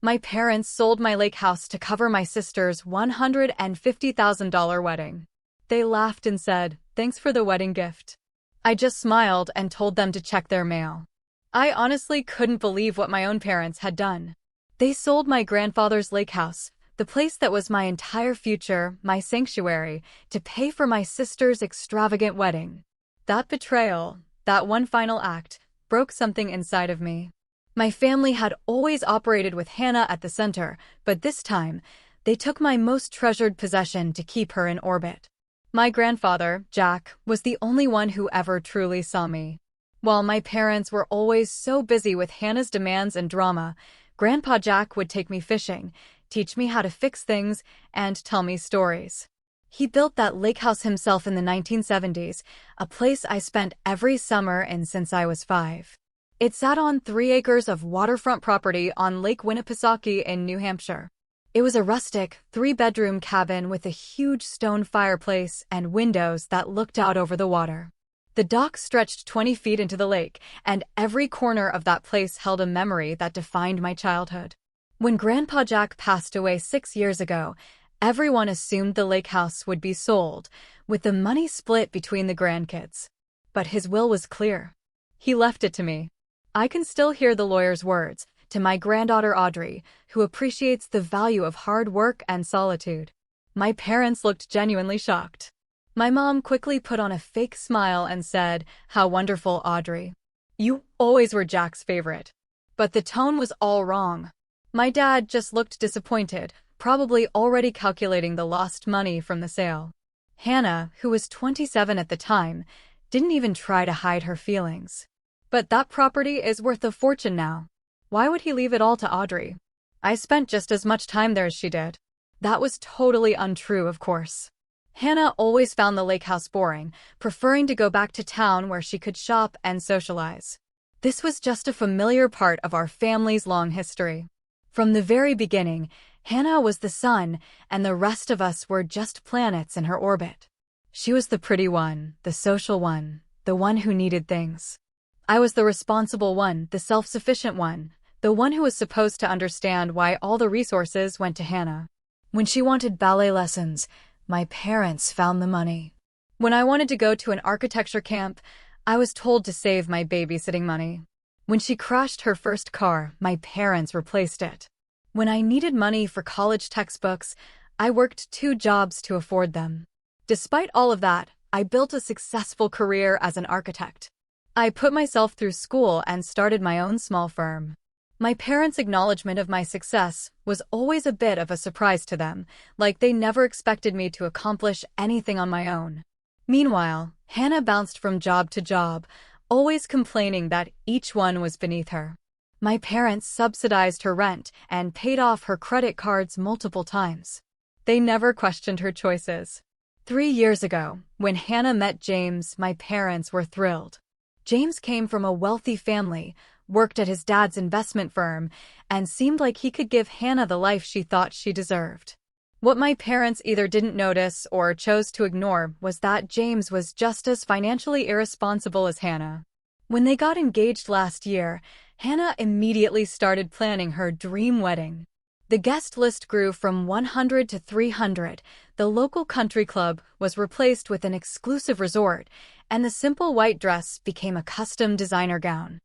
My parents sold my lake house to cover my sister's $150,000 wedding. They laughed and said, "Thanks for the wedding gift." I just smiled and told them to check their mail. I honestly couldn't believe what my own parents had done. They sold my grandfather's lake house, the place that was my entire future, my sanctuary, to pay for my sister's extravagant wedding. That betrayal, that one final act, broke something inside of me. My family had always operated with Hannah at the center, but this time, they took my most treasured possession to keep her in orbit. My grandfather, Jack, was the only one who ever truly saw me. While my parents were always so busy with Hannah's demands and drama, Grandpa Jack would take me fishing, teach me how to fix things, and tell me stories. He built that lake house himself in the 1970s, a place I spent every summer in since I was 5. It sat on 3 acres of waterfront property on Lake Winnipesaukee in New Hampshire. It was a rustic, 3-bedroom cabin with a huge stone fireplace and windows that looked out over the water. The dock stretched 20 feet into the lake, and every corner of that place held a memory that defined my childhood. When Grandpa Jack passed away 6 years ago, everyone assumed the lake house would be sold, with the money split between the grandkids. But his will was clear. He left it to me. I can still hear the lawyer's words, "To my granddaughter Audrey, who appreciates the value of hard work and solitude." My parents looked genuinely shocked. My mom quickly put on a fake smile and said, "How wonderful, Audrey. You always were Jack's favorite." But the tone was all wrong. My dad just looked disappointed, probably already calculating the lost money from the sale. Hannah, who was 27 at the time, didn't even try to hide her feelings. But that property is worth a fortune now. Why would he leave it all to Audrey? I spent just as much time there as she did. That was totally untrue, of course. Hannah always found the lake house boring, preferring to go back to town where she could shop and socialize. This was just a familiar part of our family's long history. From the very beginning, Hannah was the sun, and the rest of us were just planets in her orbit. She was the pretty one, the social one, the one who needed things. I was the responsible one, the self-sufficient one, the one who was supposed to understand why all the resources went to Hannah. When she wanted ballet lessons, my parents found the money. When I wanted to go to an architecture camp, I was told to save my babysitting money. When she crashed her first car, my parents replaced it. When I needed money for college textbooks, I worked 2 jobs to afford them. Despite all of that, I built a successful career as an architect. I put myself through school and started my own small firm. My parents' acknowledgement of my success was always a bit of a surprise to them, like they never expected me to accomplish anything on my own. Meanwhile, Hannah bounced from job to job, always complaining that each one was beneath her. My parents subsidized her rent and paid off her credit cards multiple times. They never questioned her choices. 3 years ago, when Hannah met James, my parents were thrilled. James came from a wealthy family, worked at his dad's investment firm, and seemed like he could give Hannah the life she thought she deserved. What my parents either didn't notice or chose to ignore was that James was just as financially irresponsible as Hannah. When they got engaged last year, Hannah immediately started planning her dream wedding. The guest list grew from 100 to 300, the local country club was replaced with an exclusive resort, and the simple white dress became a custom designer gown.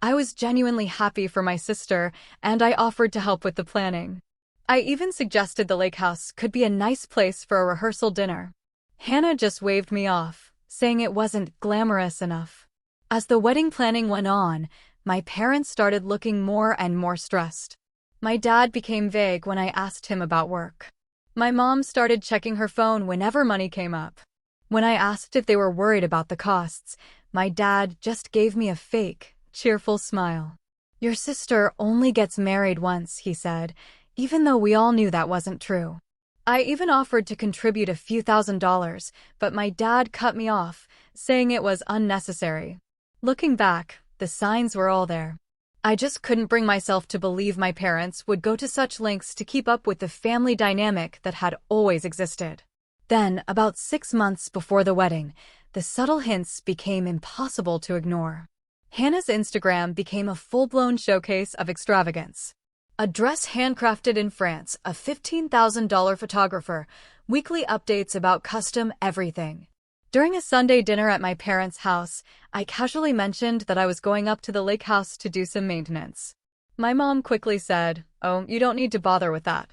I was genuinely happy for my sister, and I offered to help with the planning. I even suggested the lake house could be a nice place for a rehearsal dinner. Hannah just waved me off, saying it wasn't glamorous enough. As the wedding planning went on, my parents started looking more and more stressed. My dad became vague when I asked him about work. My mom started checking her phone whenever money came up. When I asked if they were worried about the costs, my dad just gave me a fake, cheerful smile. "Your sister only gets married once," he said, even though we all knew that wasn't true. I even offered to contribute a few $1,000s, but my dad cut me off, saying it was unnecessary. Looking back, the signs were all there. I just couldn't bring myself to believe my parents would go to such lengths to keep up with the family dynamic that had always existed. Then, about 6 months before the wedding, the subtle hints became impossible to ignore. Hannah's Instagram became a full-blown showcase of extravagance. A dress handcrafted in France, a $15,000 photographer, weekly updates about custom everything. During a Sunday dinner at my parents' house, I casually mentioned that I was going up to the lake house to do some maintenance. My mom quickly said, "Oh, you don't need to bother with that.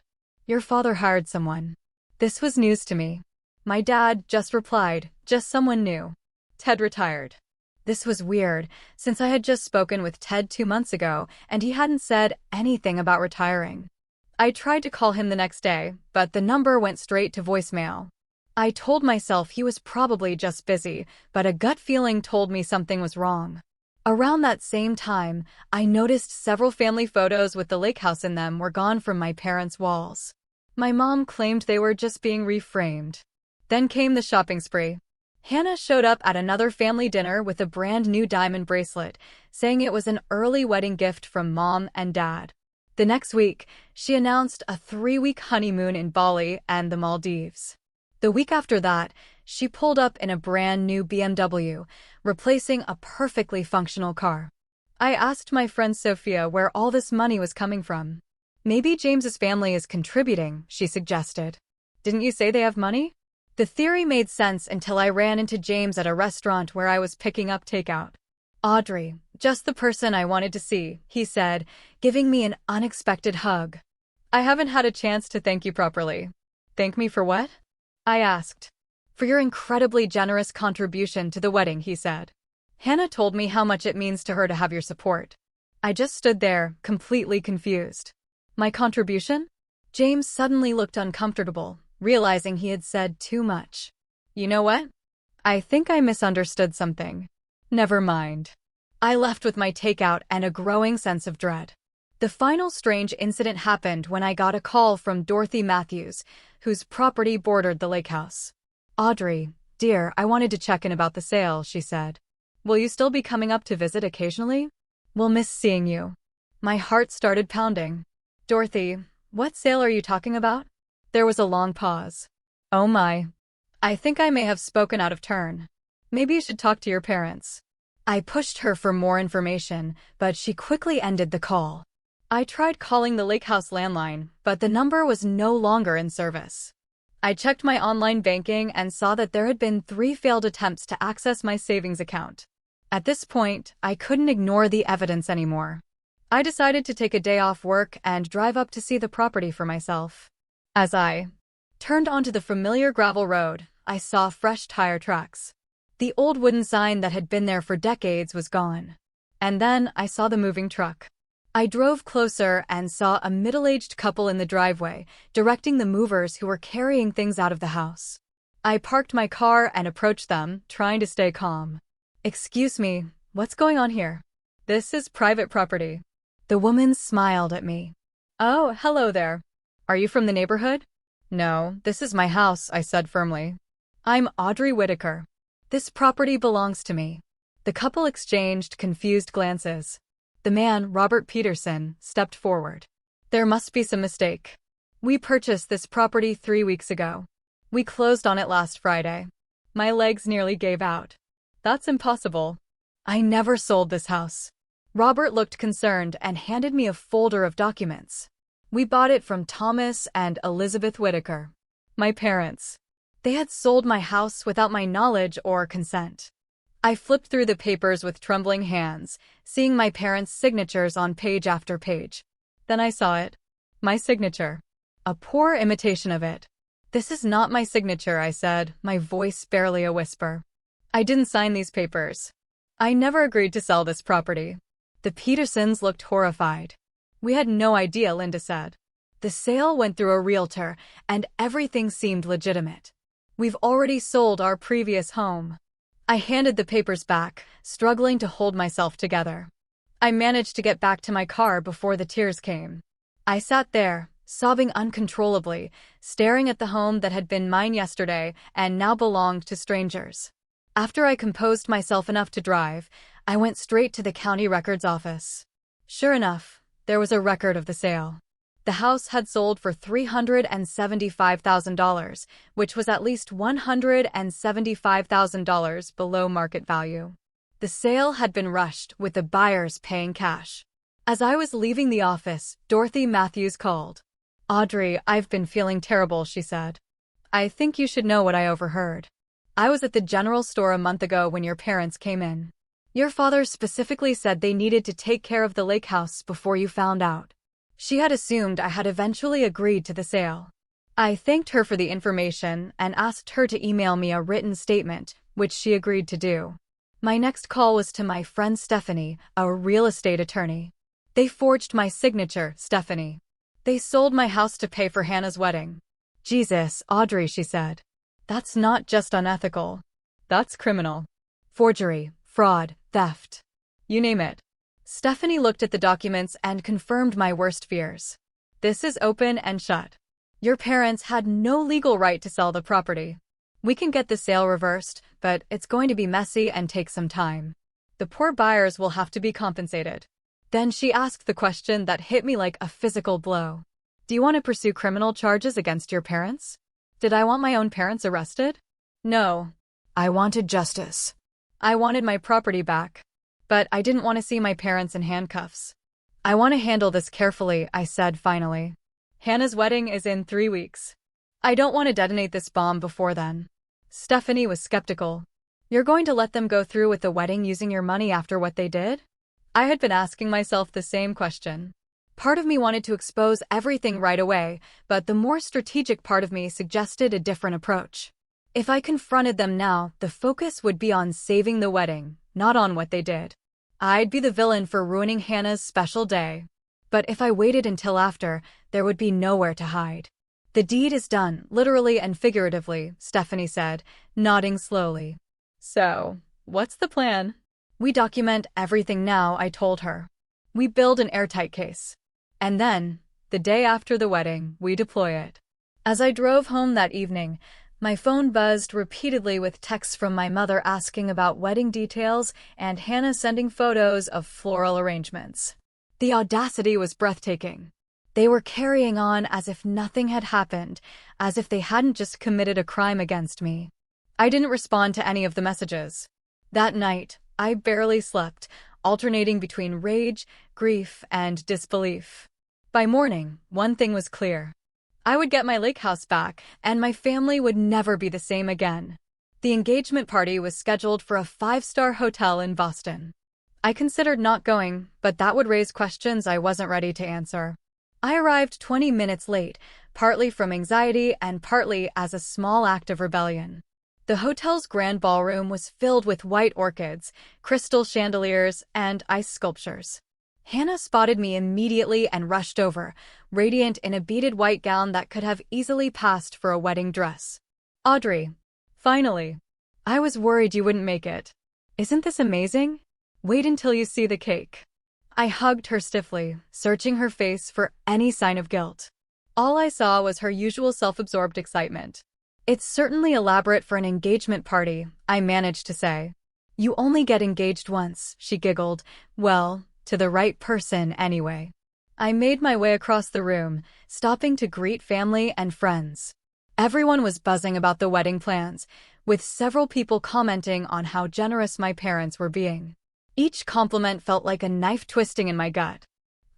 Your father hired someone." This was news to me. My dad just replied, "Just someone new. Ted retired." This was weird, since I had just spoken with Ted 2 months ago, and he hadn't said anything about retiring. I tried to call him the next day, but the number went straight to voicemail. I told myself he was probably just busy, but a gut feeling told me something was wrong. Around that same time, I noticed several family photos with the lake house in them were gone from my parents' walls. My mom claimed they were just being reframed. Then came the shopping spree. Hannah showed up at another family dinner with a brand new diamond bracelet, saying it was an early wedding gift from Mom and Dad. The next week, she announced a 3-week honeymoon in Bali and the Maldives. The week after that, she pulled up in a brand new BMW, replacing a perfectly functional car. I asked my friend Sophia where all this money was coming from. "Maybe James's family is contributing," she suggested. "Didn't you say they have money?" The theory made sense until I ran into James at a restaurant where I was picking up takeout. "Audrey, just the person I wanted to see," he said, giving me an unexpected hug. "I haven't had a chance to thank you properly." "Thank me for what?" I asked. "For your incredibly generous contribution to the wedding," he said. "Hannah told me how much it means to her to have your support." I just stood there, completely confused. "My contribution?" James suddenly looked uncomfortable, realizing he had said too much. "You know what? I think I misunderstood something." "Never mind." I left with my takeout and a growing sense of dread. The final strange incident happened when I got a call from Dorothy Matthews, whose property bordered the lake house. "Audrey, dear, I wanted to check in about the sale," she said. "Will you still be coming up to visit occasionally? We'll miss seeing you." My heart started pounding. "Dorothy, what sale are you talking about?" There was a long pause. "Oh my. I think I may have spoken out of turn. Maybe you should talk to your parents." I pushed her for more information, but she quickly ended the call. I tried calling the lake house landline, but the number was no longer in service. I checked my online banking and saw that there had been 3 failed attempts to access my savings account. At this point, I couldn't ignore the evidence anymore. I decided to take a day off work and drive up to see the property for myself. As I turned onto the familiar gravel road, I saw fresh tire tracks. The old wooden sign that had been there for decades was gone. And then I saw the moving truck. I drove closer and saw a middle-aged couple in the driveway, directing the movers who were carrying things out of the house. I parked my car and approached them, trying to stay calm. "Excuse me, what's going on here?" "This is private property." The woman smiled at me. "Oh, hello there. Are you from the neighborhood?" "No, this is my house," I said firmly. "I'm Audrey Whitaker. This property belongs to me." The couple exchanged confused glances. The man, Robert Peterson, stepped forward. "There must be some mistake. We purchased this property 3 weeks ago. We closed on it last Friday." My legs nearly gave out. "That's impossible. I never sold this house." Robert looked concerned and handed me a folder of documents. "We bought it from Thomas and Elizabeth Whitaker, my parents. They had sold my house without my knowledge or consent." I flipped through the papers with trembling hands, seeing my parents' signatures on page after page. Then I saw it. My signature. A poor imitation of it. "This is not my signature," I said, my voice barely a whisper. "I didn't sign these papers. I never agreed to sell this property." The Petersons looked horrified. "We had no idea," Linda said. "The sale went through a realtor, and everything seemed legitimate. We've already sold our previous home." I handed the papers back, struggling to hold myself together. I managed to get back to my car before the tears came. I sat there, sobbing uncontrollably, staring at the home that had been mine yesterday and now belonged to strangers. After I composed myself enough to drive, I went straight to the county records office. Sure enough, there was a record of the sale. The house had sold for $375,000, which was at least $175,000 below market value. The sale had been rushed, with the buyers paying cash. As I was leaving the office, Dorothy Matthews called. "Audrey, I've been feeling terrible," she said. "I think you should know what I overheard. I was at the general store a month ago when your parents came in. Your father specifically said they needed to take care of the lake house before you found out." She had assumed I had eventually agreed to the sale. I thanked her for the information and asked her to email me a written statement, which she agreed to do. My next call was to my friend Stephanie, a real estate attorney. "They forged my signature, Stephanie. They sold my house to pay for Hannah's wedding." "Jesus, Audrey," she said. "That's not just unethical. That's criminal. Forgery, fraud, theft. You name it." Stephanie looked at the documents and confirmed my worst fears. "This is open and shut. Your parents had no legal right to sell the property. We can get the sale reversed, but it's going to be messy and take some time. The poor buyers will have to be compensated." Then she asked the question that hit me like a physical blow. "Do you want to pursue criminal charges against your parents?" Did I want my own parents arrested? No. I wanted justice. I wanted my property back. But I didn't want to see my parents in handcuffs. "I want to handle this carefully," I said finally. "Hannah's wedding is in 3 weeks. I don't want to detonate this bomb before then." Stephanie was skeptical. "You're going to let them go through with the wedding using your money after what they did?" I had been asking myself the same question. Part of me wanted to expose everything right away, but the more strategic part of me suggested a different approach. If I confronted them now, the focus would be on saving the wedding, not on what they did. I'd be the villain for ruining Hannah's special day. But if I waited until after, there would be nowhere to hide. "The deed is done, literally and figuratively," Stephanie said, nodding slowly. "So, what's the plan?" "We document everything now," I told her. "We build an airtight case. And then, the day after the wedding, we deploy it." As I drove home that evening, my phone buzzed repeatedly with texts from my mother asking about wedding details and Hannah sending photos of floral arrangements. The audacity was breathtaking. They were carrying on as if nothing had happened, as if they hadn't just committed a crime against me. I didn't respond to any of the messages. That night, I barely slept, alternating between rage, grief, and disbelief. By morning, one thing was clear. I would get my lake house back, and my family would never be the same again. The engagement party was scheduled for a 5-star hotel in Boston. I considered not going, but that would raise questions I wasn't ready to answer. I arrived 20 minutes late, partly from anxiety and partly as a small act of rebellion. The hotel's grand ballroom was filled with white orchids, crystal chandeliers, and ice sculptures. Hannah spotted me immediately and rushed over, radiant in a beaded white gown that could have easily passed for a wedding dress. "Audrey, finally. I was worried you wouldn't make it. Isn't this amazing? Wait until you see the cake." I hugged her stiffly, searching her face for any sign of guilt. All I saw was her usual self-absorbed excitement. "It's certainly elaborate for an engagement party," I managed to say. "You only get engaged once," she giggled. "Well, to the right person anyway." I made my way across the room, stopping to greet family and friends. Everyone was buzzing about the wedding plans, with several people commenting on how generous my parents were being. Each compliment felt like a knife twisting in my gut.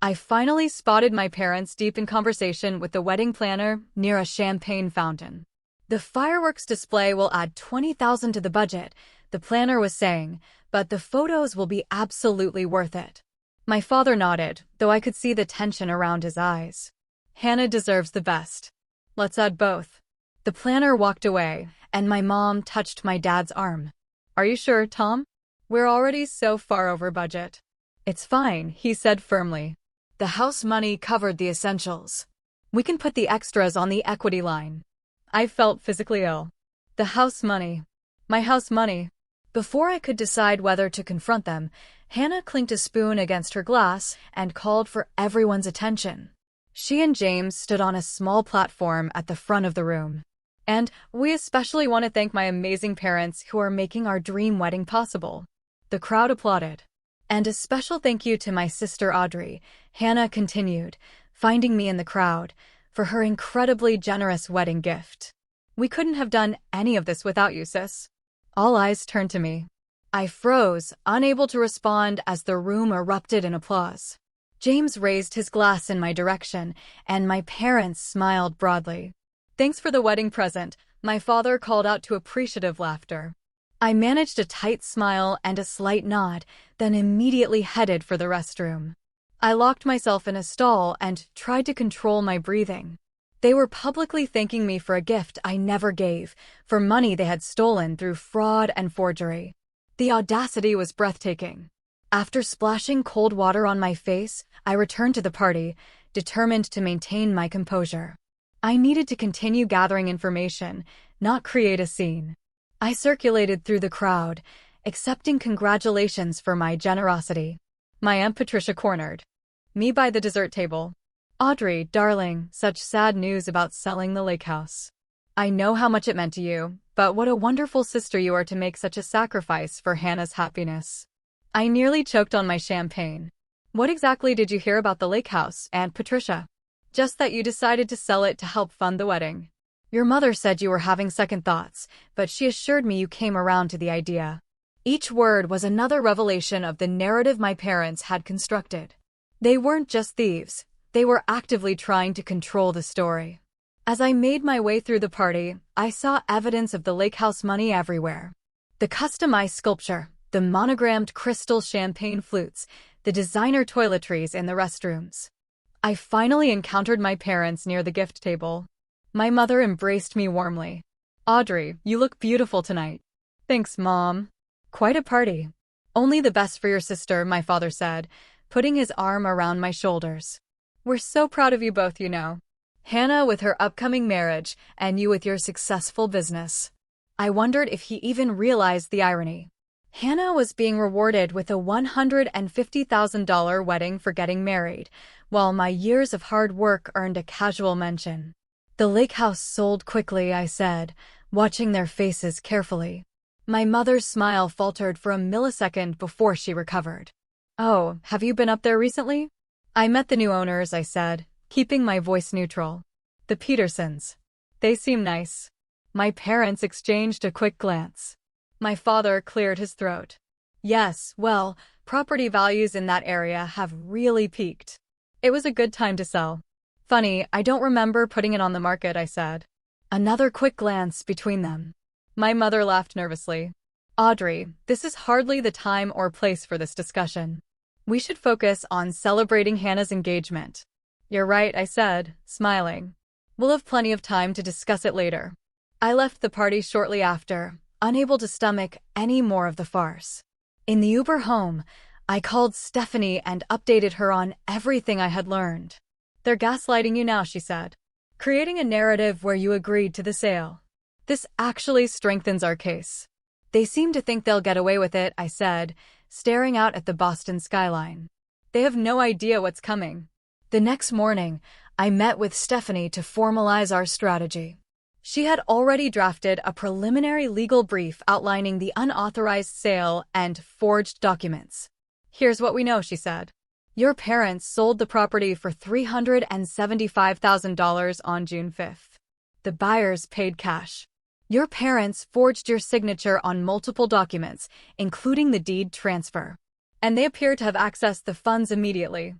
I finally spotted my parents deep in conversation with the wedding planner near a champagne fountain. "The fireworks display will add $20,000 to the budget," the planner was saying, "but the photos will be absolutely worth it." My father nodded, though I could see the tension around his eyes. "Hannah deserves the best. Let's add both." The planner walked away, and my mom touched my dad's arm. "Are you sure, Tom? We're already so far over budget." "It's fine," he said firmly. "The house money covered the essentials. We can put the extras on the equity line." I felt physically ill. The house money. My house money. Before I could decide whether to confront them, Hannah clinked a spoon against her glass and called for everyone's attention. She and James stood on a small platform at the front of the room. "And we especially want to thank my amazing parents who are making our dream wedding possible." The crowd applauded. "And a special thank you to my sister Audrey," Hannah continued, finding me in the crowd, "for her incredibly generous wedding gift. We couldn't have done any of this without you, sis." All eyes turned to me. I froze, unable to respond as the room erupted in applause. James raised his glass in my direction, and my parents smiled broadly. "Thanks for the wedding present," my father called out to appreciative laughter. I managed a tight smile and a slight nod, then immediately headed for the restroom. I locked myself in a stall and tried to control my breathing. They were publicly thanking me for a gift I never gave, for money they had stolen through fraud and forgery. The audacity was breathtaking. After splashing cold water on my face, I returned to the party, determined to maintain my composure. I needed to continue gathering information, not create a scene. I circulated through the crowd, accepting congratulations for my generosity. My Aunt Patricia cornered me by the dessert table. "Audrey, darling, such sad news about selling the lake house. I know how much it meant to you, but what a wonderful sister you are to make such a sacrifice for Hannah's happiness." I nearly choked on my champagne. "What exactly did you hear about the lake house, Aunt Patricia?" "Just that you decided to sell it to help fund the wedding. Your mother said you were having second thoughts, but she assured me you came around to the idea." Each word was another revelation of the narrative my parents had constructed. They weren't just thieves, they were actively trying to control the story. As I made my way through the party, I saw evidence of the lake house money everywhere. The customized sculpture, the monogrammed crystal champagne flutes, the designer toiletries in the restrooms. I finally encountered my parents near the gift table. My mother embraced me warmly. "Audrey, you look beautiful tonight." "Thanks, Mom." "Quite a party." "Only the best for your sister," my father said, putting his arm around my shoulders. "We're so proud of you both, you know. Hannah with her upcoming marriage, and you with your successful business." I wondered if he even realized the irony. Hannah was being rewarded with a $150,000 wedding for getting married, while my years of hard work earned a casual mention. "The lake house sold quickly," I said, watching their faces carefully. My mother's smile faltered for a millisecond before she recovered. "Oh, have you been up there recently?" "I met the new owners," I said, keeping my voice neutral. "The Petersons. They seem nice." My parents exchanged a quick glance. My father cleared his throat. "Yes, well, property values in that area have really peaked. It was a good time to sell." "Funny, I don't remember putting it on the market," I said. Another quick glance between them. My mother laughed nervously. "Audrey, this is hardly the time or place for this discussion. We should focus on celebrating Hannah's engagement." "You're right," I said, smiling. "We'll have plenty of time to discuss it later." I left the party shortly after, unable to stomach any more of the farce. In the Uber home, I called Stephanie and updated her on everything I had learned. "They're gaslighting you now," she said. "Creating a narrative where you agreed to the sale. This actually strengthens our case." "They seem to think they'll get away with it," I said, staring out at the Boston skyline. "They have no idea what's coming." The next morning, I met with Stephanie to formalize our strategy. She had already drafted a preliminary legal brief outlining the unauthorized sale and forged documents. "Here's what we know," she said. "Your parents sold the property for $375,000 on June 5th. The buyers paid cash. Your parents forged your signature on multiple documents, including the deed transfer. And they appear to have accessed the funds immediately.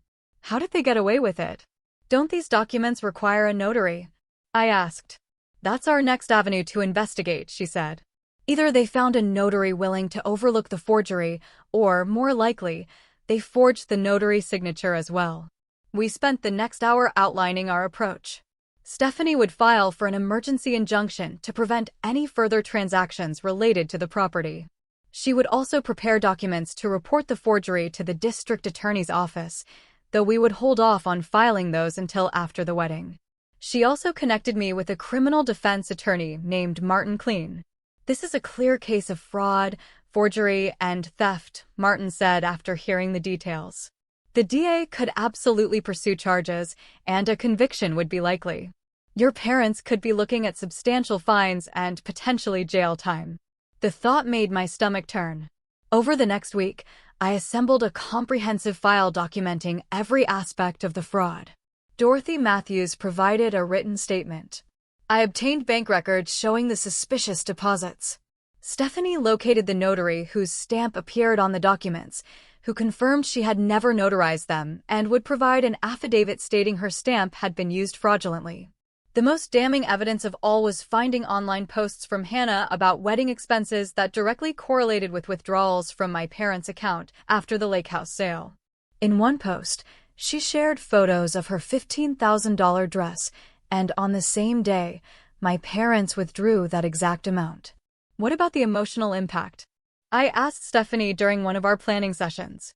How did they get away with it?" "Don't these documents require a notary?" I asked. "That's our next avenue to investigate," she said. Either they found a notary willing to overlook the forgery, or, more likely, they forged the notary signature as well. We spent the next hour outlining our approach. Stephanie would file for an emergency injunction to prevent any further transactions related to the property. She would also prepare documents to report the forgery to the district attorney's office, though we would hold off on filing those until after the wedding. She also connected me with a criminal defense attorney named Martin Clean. "This is a clear case of fraud, forgery, and theft," Martin said after hearing the details. "The DA could absolutely pursue charges, and a conviction would be likely. Your parents could be looking at substantial fines and potentially jail time." The thought made my stomach turn. Over the next week, I assembled a comprehensive file documenting every aspect of the fraud. Dorothy Matthews provided a written statement. I obtained bank records showing the suspicious deposits. Stephanie located the notary whose stamp appeared on the documents, who confirmed she had never notarized them and would provide an affidavit stating her stamp had been used fraudulently. The most damning evidence of all was finding online posts from Hannah about wedding expenses that directly correlated with withdrawals from my parents' account after the lake house sale. In one post, she shared photos of her $15,000 dress, and on the same day, my parents withdrew that exact amount. What about the emotional impact? I asked Stephanie during one of our planning sessions.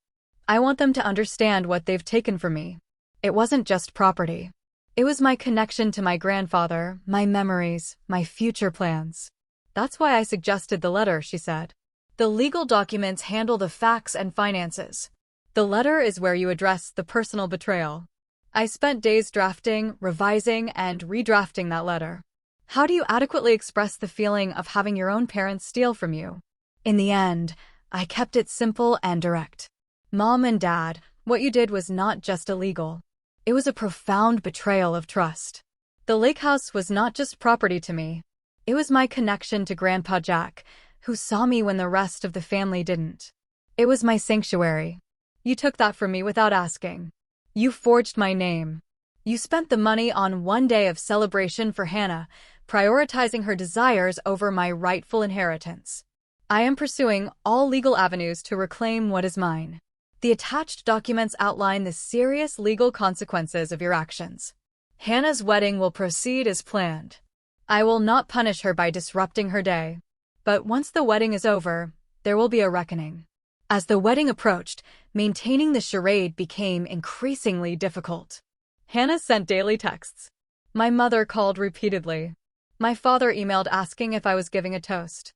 I want them to understand what they've taken from me. It wasn't just property. It was my connection to my grandfather, my memories, my future plans. That's why I suggested the letter, she said. The legal documents handle the facts and finances. The letter is where you address the personal betrayal. I spent days drafting, revising, and redrafting that letter. How do you adequately express the feeling of having your own parents steal from you? In the end, I kept it simple and direct. Mom and Dad, what you did was not just illegal. It was a profound betrayal of trust. The lake house was not just property to me. It was my connection to Grandpa Jack, who saw me when the rest of the family didn't. It was my sanctuary. You took that from me without asking. You forged my name. You spent the money on one day of celebration for Hannah, prioritizing her desires over my rightful inheritance. I am pursuing all legal avenues to reclaim what is mine. The attached documents outline the serious legal consequences of your actions. Hannah's wedding will proceed as planned. I will not punish her by disrupting her day. But once the wedding is over, there will be a reckoning. As the wedding approached, maintaining the charade became increasingly difficult. Hannah sent daily texts. My mother called repeatedly. My father emailed asking if I was giving a toast.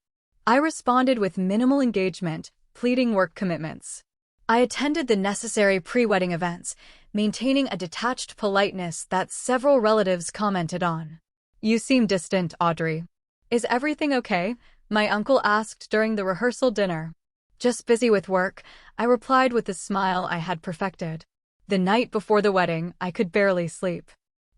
I responded with minimal engagement, pleading work commitments. I attended the necessary pre-wedding events, maintaining a detached politeness that several relatives commented on. You seem distant, Audrey. Is everything okay? My uncle asked during the rehearsal dinner. Just busy with work, I replied with the smile I had perfected. The night before the wedding, I could barely sleep.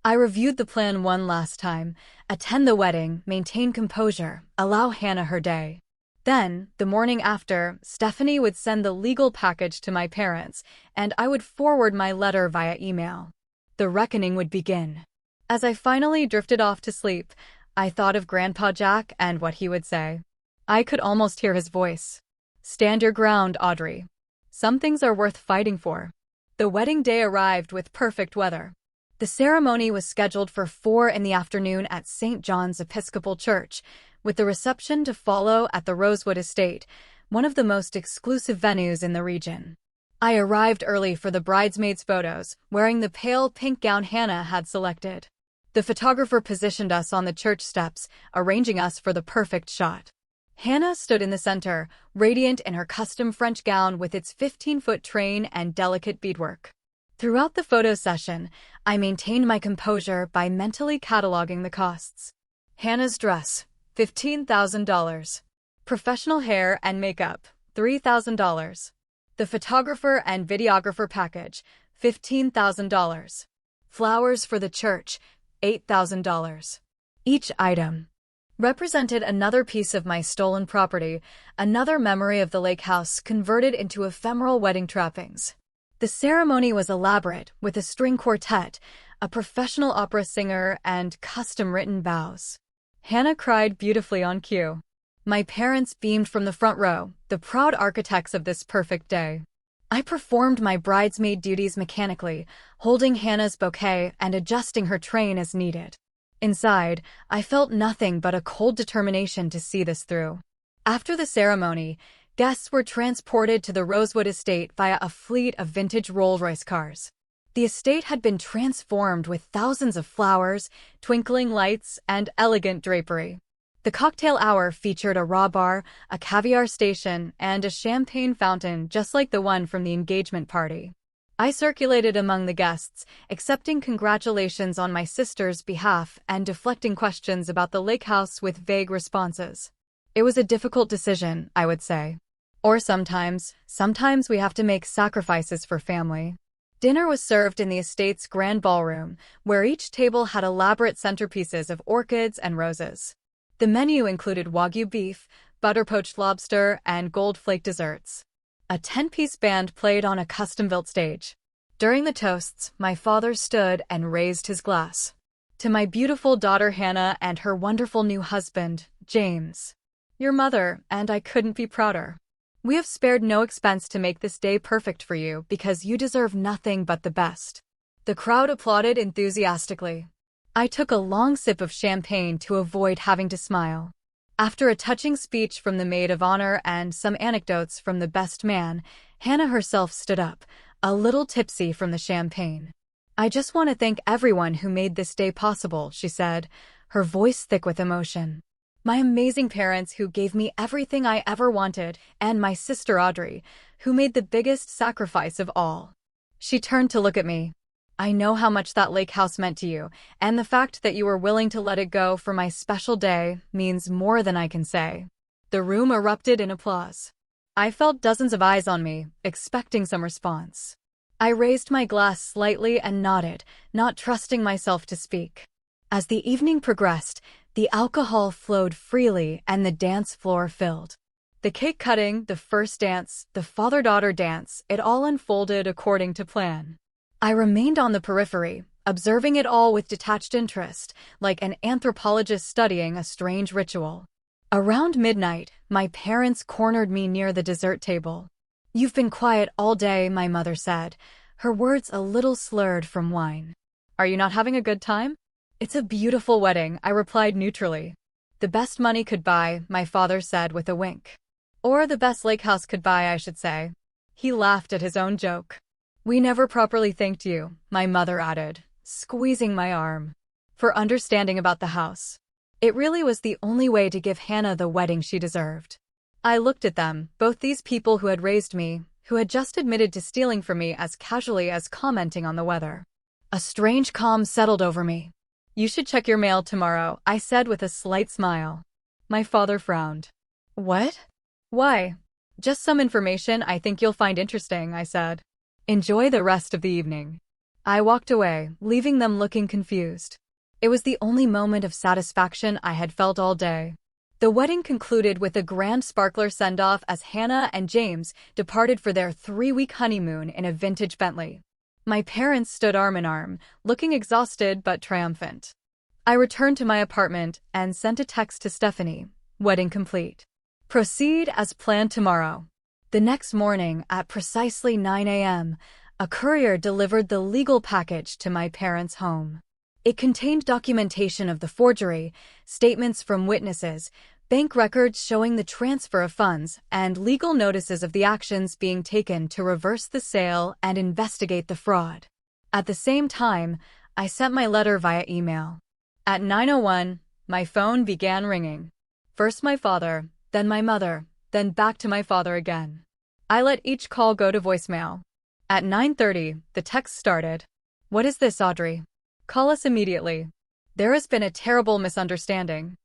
I reviewed the plan one last time: attend the wedding, maintain composure, allow Hannah her day. Then, the morning after, Stephanie would send the legal package to my parents, and I would forward my letter via email. The reckoning would begin. As I finally drifted off to sleep, I thought of Grandpa Jack and what he would say. I could almost hear his voice. Stand your ground, Audrey. Some things are worth fighting for. The wedding day arrived with perfect weather. The ceremony was scheduled for 4 p.m. at St. John's Episcopal Church, with the reception to follow at the Rosewood Estate, one of the most exclusive venues in the region. I arrived early for the bridesmaids' photos, wearing the pale pink gown Hannah had selected. The photographer positioned us on the church steps, arranging us for the perfect shot. Hannah stood in the center, radiant in her custom French gown with its 15-foot train and delicate beadwork. Throughout the photo session, I maintained my composure by mentally cataloging the costs. Hannah's dress, $15,000. Professional hair and makeup, $3,000. The photographer and videographer package, $15,000. Flowers for the church, $8,000. Each item represented another piece of my stolen property, another memory of the lake house converted into ephemeral wedding trappings. The ceremony was elaborate, with a string quartet, a professional opera singer, and custom-written vows. Hannah cried beautifully on cue. My parents beamed from the front row, the proud architects of this perfect day. I performed my bridesmaid duties mechanically, holding Hannah's bouquet and adjusting her train as needed. Inside, I felt nothing but a cold determination to see this through. After the ceremony, guests were transported to the Rosewood Estate via a fleet of vintage Rolls-Royce cars. The estate had been transformed with thousands of flowers, twinkling lights, and elegant drapery. The cocktail hour featured a raw bar, a caviar station, and a champagne fountain just like the one from the engagement party. I circulated among the guests, accepting congratulations on my sister's behalf and deflecting questions about the lake house with vague responses. It was a difficult decision, I would say. Or sometimes we have to make sacrifices for family. Dinner was served in the estate's grand ballroom, where each table had elaborate centerpieces of orchids and roses. The menu included Wagyu beef, butter-poached lobster, and gold-flake desserts. A 10-piece band played on a custom-built stage. During the toasts, my father stood and raised his glass. To my beautiful daughter Hannah and her wonderful new husband, James. Your mother, and I couldn't be prouder. We have spared no expense to make this day perfect for you because you deserve nothing but the best. The crowd applauded enthusiastically. I took a long sip of champagne to avoid having to smile. After a touching speech from the maid of honor and some anecdotes from the best man, Hannah herself stood up, a little tipsy from the champagne. I just want to thank everyone who made this day possible, she said, her voice thick with emotion. My amazing parents who gave me everything I ever wanted, and my sister Audrey, who made the biggest sacrifice of all. She turned to look at me. I know how much that lake house meant to you, and the fact that you were willing to let it go for my special day means more than I can say. The room erupted in applause. I felt dozens of eyes on me, expecting some response. I raised my glass slightly and nodded, not trusting myself to speak. As the evening progressed, the alcohol flowed freely and the dance floor filled. The cake cutting, the first dance, the father-daughter dance, it all unfolded according to plan. I remained on the periphery, observing it all with detached interest, like an anthropologist studying a strange ritual. Around midnight, my parents cornered me near the dessert table. You've been quiet all day, my mother said, her words a little slurred from wine. Are you not having a good time? It's a beautiful wedding, I replied neutrally. The best money could buy, my father said with a wink. Or the best lake house could buy, I should say. He laughed at his own joke. We never properly thanked you, my mother added, squeezing my arm, for understanding about the house. It really was the only way to give Hannah the wedding she deserved. I looked at them, both these people who had raised me, who had just admitted to stealing from me as casually as commenting on the weather. A strange calm settled over me. You should check your mail tomorrow, I said with a slight smile. My father frowned. What? Why? Just some information I think you'll find interesting, I said. Enjoy the rest of the evening. I walked away, leaving them looking confused. It was the only moment of satisfaction I had felt all day. The wedding concluded with a grand sparkler send-off as Hannah and James departed for their 3-week honeymoon in a vintage Bentley. My parents stood arm in arm, looking exhausted but triumphant. I returned to my apartment and sent a text to Stephanie, wedding complete. Proceed as planned tomorrow. The next morning, at precisely 9 a.m., a courier delivered the legal package to my parents' home. It contained documentation of the forgery, statements from witnesses, bank records showing the transfer of funds, and legal notices of the actions being taken to reverse the sale and investigate the fraud. At the same time, I sent my letter via email. At 9:01, my phone began ringing. First my father, then my mother, then back to my father again. I let each call go to voicemail. At 9:30, the text started. What is this, Audrey? Call us immediately. There has been a terrible misunderstanding.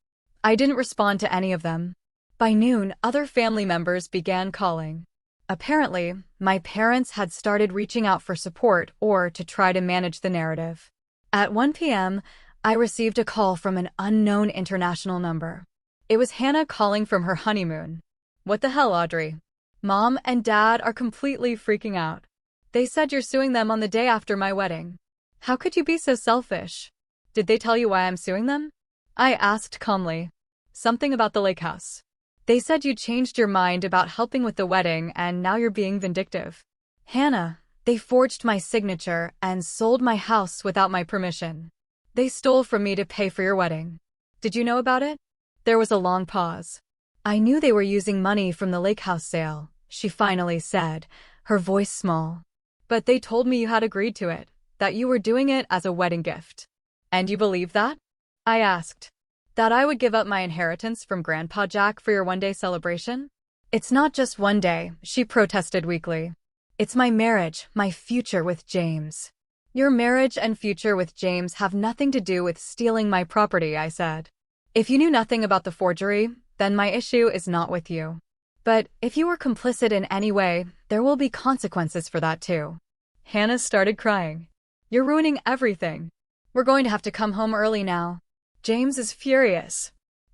I didn't respond to any of them. By noon, other family members began calling. Apparently, my parents had started reaching out for support or to try to manage the narrative. At 1 p.m., I received a call from an unknown international number. It was Hannah calling from her honeymoon. What the hell, Audrey? Mom and Dad are completely freaking out. They said you're suing them on the day after my wedding. How could you be so selfish? Did they tell you why I'm suing them? I asked calmly. Something about the lake house. They said you changed your mind about helping with the wedding and now you're being vindictive. Hannah, they forged my signature and sold my house without my permission. They stole from me to pay for your wedding. Did you know about it? There was a long pause. I knew they were using money from the lake house sale, she finally said, her voice small. But they told me you had agreed to it, that you were doing it as a wedding gift. And you believe that? I asked. That I would give up my inheritance from Grandpa Jack for your one-day celebration? It's not just one day, she protested weakly. It's my marriage, my future with James. Your marriage and future with James have nothing to do with stealing my property, I said. If you knew nothing about the forgery, then my issue is not with you. But if you were complicit in any way, there will be consequences for that too. Hannah started crying. You're ruining everything. We're going to have to come home early now. James is furious.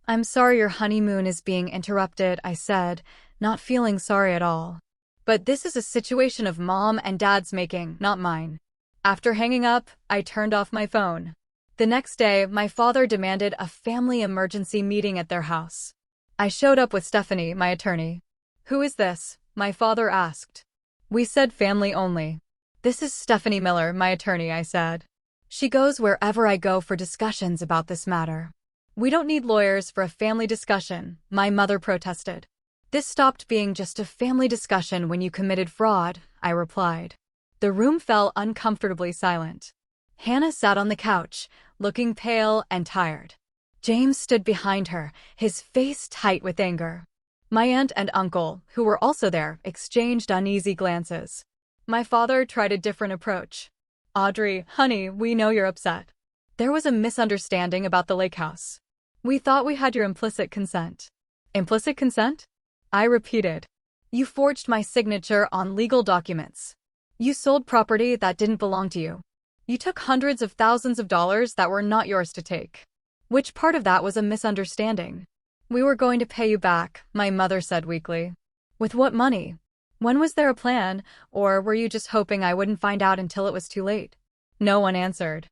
I'm sorry your honeymoon is being interrupted, I said, not feeling sorry at all. But this is a situation of mom and dad's making, not mine. After hanging up, I turned off my phone. The next day, my father demanded a family emergency meeting at their house. I showed up with Stephanie, my attorney. "Who is this?" my father asked. "We said family only." "This is Stephanie Miller, my attorney," I said. "She goes wherever I go for discussions about this matter." "We don't need lawyers for a family discussion," my mother protested. "This stopped being just a family discussion when you committed fraud," I replied. The room fell uncomfortably silent. Hannah sat on the couch, looking pale and tired. James stood behind her, his face tight with anger. My aunt and uncle, who were also there, exchanged uneasy glances. My father tried a different approach. "Audrey, honey, we know you're upset. There was a misunderstanding about the lake house. We thought we had your implicit consent." "Implicit consent?" I repeated. "You forged my signature on legal documents. You sold property that didn't belong to you. You took hundreds of thousands of dollars that were not yours to take. Which part of that was a misunderstanding?" "We were going to pay you back," my mother said weakly. "With what money? When was there a plan, or were you just hoping I wouldn't find out until it was too late?" No one answered.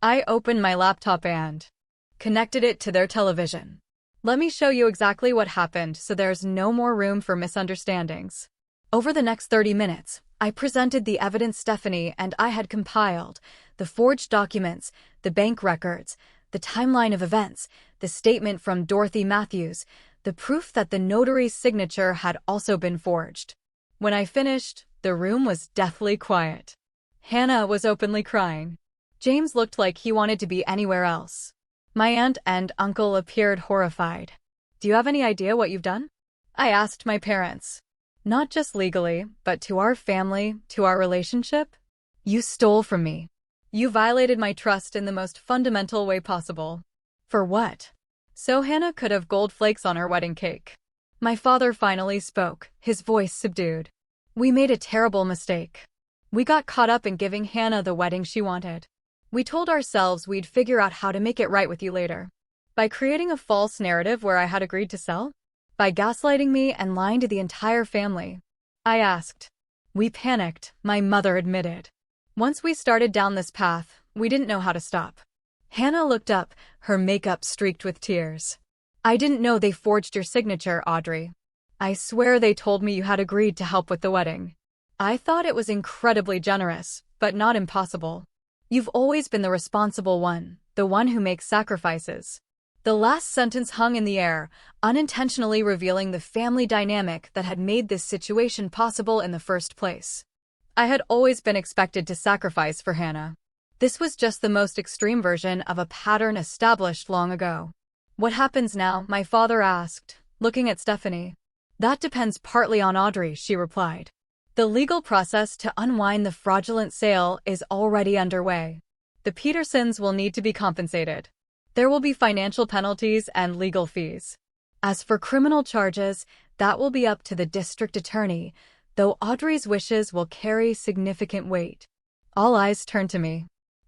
I opened my laptop and connected it to their television. "Let me show you exactly what happened so there's no more room for misunderstandings." Over the next 30 minutes, I presented the evidence Stephanie and I had compiled, the forged documents, the bank records, the timeline of events, the statement from Dorothy Matthews, the proof that the notary's signature had also been forged. When I finished, the room was deathly quiet. Hannah was openly crying. James looked like he wanted to be anywhere else. My aunt and uncle appeared horrified. "Do you have any idea what you've done?" I asked my parents. "Not just legally, but to our family, to our relationship? You stole from me. You violated my trust in the most fundamental way possible." "For what?" "So Hannah could have gold flakes on her wedding cake." My father finally spoke, his voice subdued. "We made a terrible mistake. We got caught up in giving Hannah the wedding she wanted. We told ourselves we'd figure out how to make it right with you later. By creating a false narrative where I had agreed to sell? By gaslighting me and lying to the entire family?" I asked. "We panicked," my mother admitted. "Once we started down this path, we didn't know how to stop." Hannah looked up, her makeup streaked with tears. "I didn't know they forged your signature, Audrey. I swear they told me you had agreed to help with the wedding. I thought it was incredibly generous, but not impossible. You've always been the responsible one, the one who makes sacrifices." The last sentence hung in the air, unintentionally revealing the family dynamic that had made this situation possible in the first place. I had always been expected to sacrifice for Hannah. This was just the most extreme version of a pattern established long ago. "What happens now?" my father asked, looking at Stephanie. "That depends partly on Audrey," she replied. "The legal process to unwind the fraudulent sale is already underway. The Petersons will need to be compensated. There will be financial penalties and legal fees. As for criminal charges, that will be up to the district attorney, though Audrey's wishes will carry significant weight." All eyes turned to me.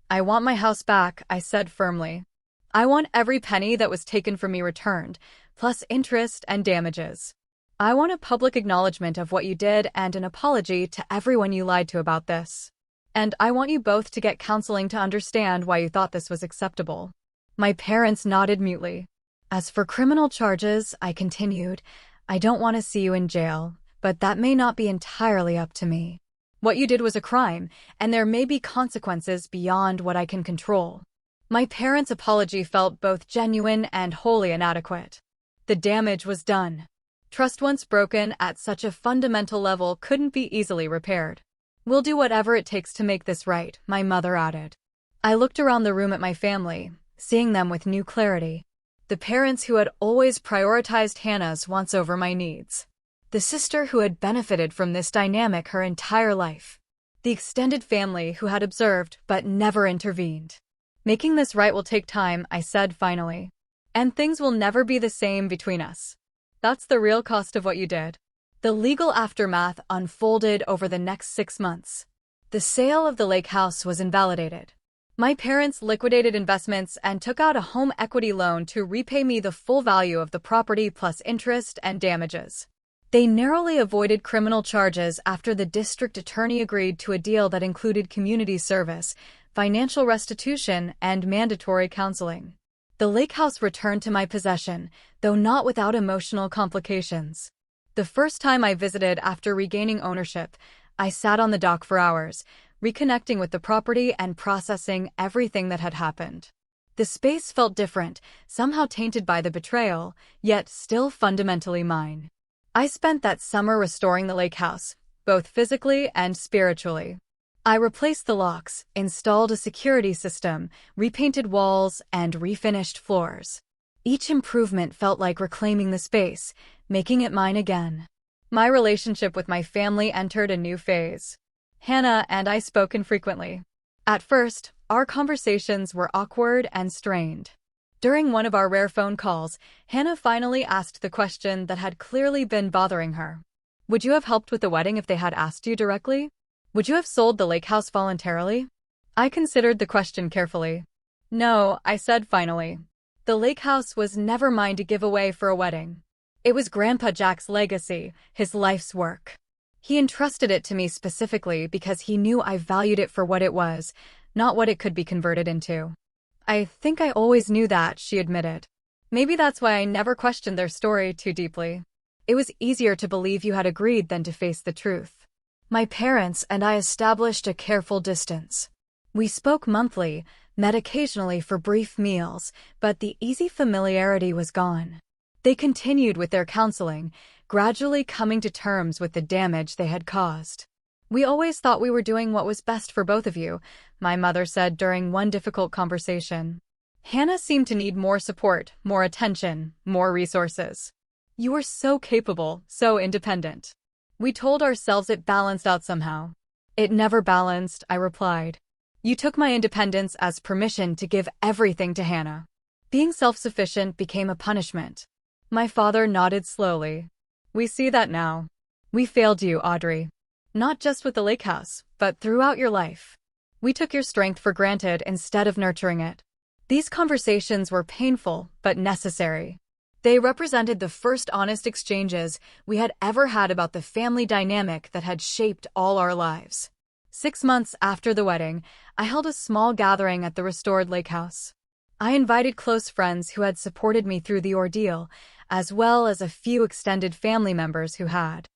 "I want my house back," I said firmly. "I want every penny that was taken from me returned, plus interest and damages. I want a public acknowledgement of what you did and an apology to everyone you lied to about this. And I want you both to get counseling to understand why you thought this was acceptable." My parents nodded mutely. "As for criminal charges," I continued, "I don't want to see you in jail, but that may not be entirely up to me. What you did was a crime, and there may be consequences beyond what I can control." My parents' apology felt both genuine and wholly inadequate. The damage was done. Trust once broken at such a fundamental level couldn't be easily repaired. "We'll do whatever it takes to make this right," my mother added. I looked around the room at my family, seeing them with new clarity. The parents who had always prioritized Hannah's wants over my needs. The sister who had benefited from this dynamic her entire life. The extended family who had observed but never intervened. "Making this right will take time," I said finally. "And things will never be the same between us. That's the real cost of what you did." The legal aftermath unfolded over the next 6 months. The sale of the lake house was invalidated. My parents liquidated investments and took out a home equity loan to repay me the full value of the property plus interest and damages. They narrowly avoided criminal charges after the district attorney agreed to a deal that included community service, financial restitution, and mandatory counseling. The lake house returned to my possession, though not without emotional complications. The first time I visited after regaining ownership, I sat on the dock for hours, reconnecting with the property and processing everything that had happened. The space felt different, somehow tainted by the betrayal, yet still fundamentally mine. I spent that summer restoring the lake house, both physically and spiritually. I replaced the locks, installed a security system, repainted walls, and refinished floors. Each improvement felt like reclaiming the space, making it mine again. My relationship with my family entered a new phase. Hannah and I spoke infrequently. At first, our conversations were awkward and strained. During one of our rare phone calls, Hannah finally asked the question that had clearly been bothering her. Would you have helped with the wedding if they had asked you directly? Would you have sold the lake house voluntarily? I considered the question carefully. No, I said finally. The lake house was never mine to give away for a wedding. It was Grandpa Jack's legacy, his life's work. He entrusted it to me specifically because he knew I valued it for what it was, not what it could be converted into. I think I always knew that, she admitted. Maybe that's why I never questioned their story too deeply. It was easier to believe you had agreed than to face the truth. My parents and I established a careful distance. We spoke monthly, met occasionally for brief meals, but the easy familiarity was gone. They continued with their counseling, gradually coming to terms with the damage they had caused. We always thought we were doing what was best for both of you, my mother said during one difficult conversation. Hannah seemed to need more support, more attention, more resources. You were so capable, so independent. We told ourselves it balanced out somehow. It never balanced, I replied. You took my independence as permission to give everything to Hannah. Being self-sufficient became a punishment. My father nodded slowly. We see that now. We failed you, Audrey. Not just with the lake house, but throughout your life. We took your strength for granted instead of nurturing it. These conversations were painful, but necessary. They represented the first honest exchanges we had ever had about the family dynamic that had shaped all our lives. 6 months after the wedding, I held a small gathering at the restored lake house. I invited close friends who had supported me through the ordeal, as well as a few extended family members who had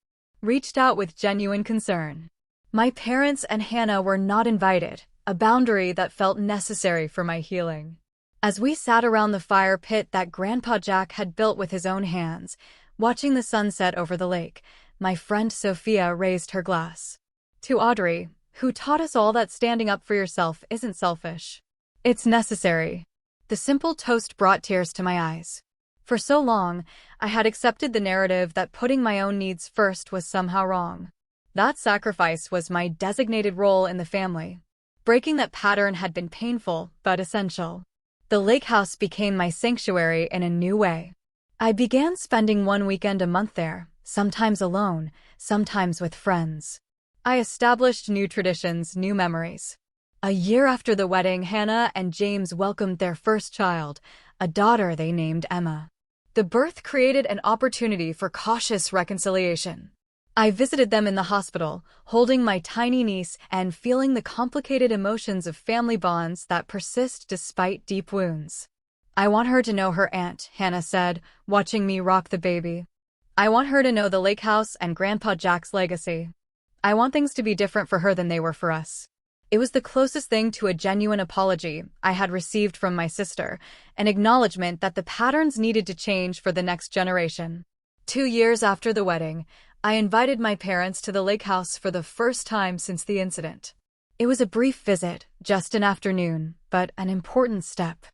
reached out with genuine concern. My parents and Hannah were not invited, a boundary that felt necessary for my healing. As we sat around the fire pit that Grandpa Jack had built with his own hands, watching the sunset over the lake, my friend Sophia raised her glass. To Audrey, who taught us all that standing up for yourself isn't selfish. It's necessary. The simple toast brought tears to my eyes. For so long, I had accepted the narrative that putting my own needs first was somehow wrong. That sacrifice was my designated role in the family. Breaking that pattern had been painful, but essential. The lake house became my sanctuary in a new way. I began spending one weekend a month there, sometimes alone, sometimes with friends. I established new traditions, new memories. A year after the wedding, Hannah and James welcomed their first child, a daughter they named Emma. The birth created an opportunity for cautious reconciliation. I visited them in the hospital, holding my tiny niece and feeling the complicated emotions of family bonds that persist despite deep wounds. I want her to know her aunt, Hannah said, watching me rock the baby. I want her to know the lake house and Grandpa Jack's legacy. I want things to be different for her than they were for us. It was the closest thing to a genuine apology I had received from my sister, an acknowledgement that the patterns needed to change for the next generation. 2 years after the wedding, I invited my parents to the lake house for the first time since the incident. It was a brief visit, just an afternoon, but an important step.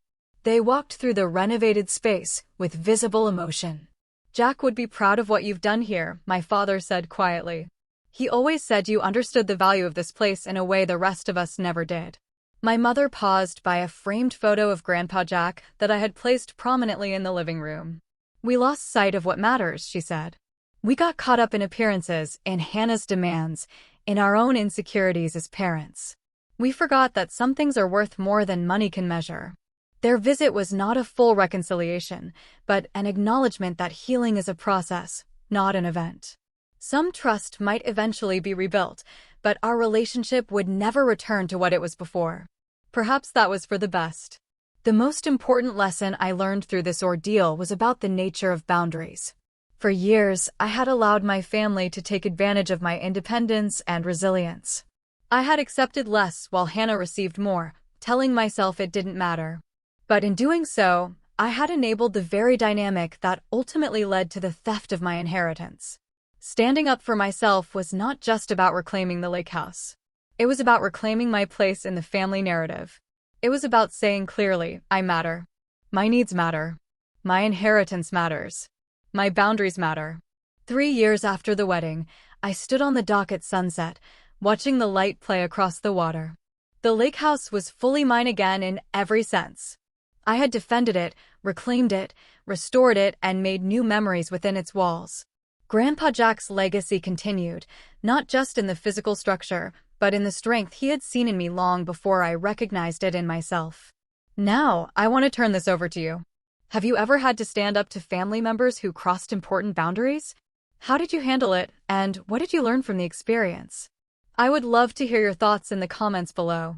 They walked through the renovated space with visible emotion. Jack would be proud of what you've done here, my father said quietly. He always said you understood the value of this place in a way the rest of us never did. My mother paused by a framed photo of Grandpa Jack that I had placed prominently in the living room. We lost sight of what matters, she said. We got caught up in appearances, in Hannah's demands, in our own insecurities as parents. We forgot that some things are worth more than money can measure. Their visit was not a full reconciliation, but an acknowledgement that healing is a process, not an event. Some trust might eventually be rebuilt, but our relationship would never return to what it was before. Perhaps that was for the best. The most important lesson I learned through this ordeal was about the nature of boundaries. For years, I had allowed my family to take advantage of my independence and resilience. I had accepted less while Hannah received more, telling myself it didn't matter. But in doing so, I had enabled the very dynamic that ultimately led to the theft of my inheritance. Standing up for myself was not just about reclaiming the lake house. It was about reclaiming my place in the family narrative. It was about saying clearly, I matter. My needs matter. My inheritance matters. My boundaries matter. 3 years after the wedding, I stood on the dock at sunset, watching the light play across the water. The lake house was fully mine again in every sense. I had defended it, reclaimed it, restored it, and made new memories within its walls. Grandpa Jack's legacy continued, not just in the physical structure, but in the strength he had seen in me long before I recognized it in myself. Now, I want to turn this over to you. Have you ever had to stand up to family members who crossed important boundaries? How did you handle it, and what did you learn from the experience? I would love to hear your thoughts in the comments below.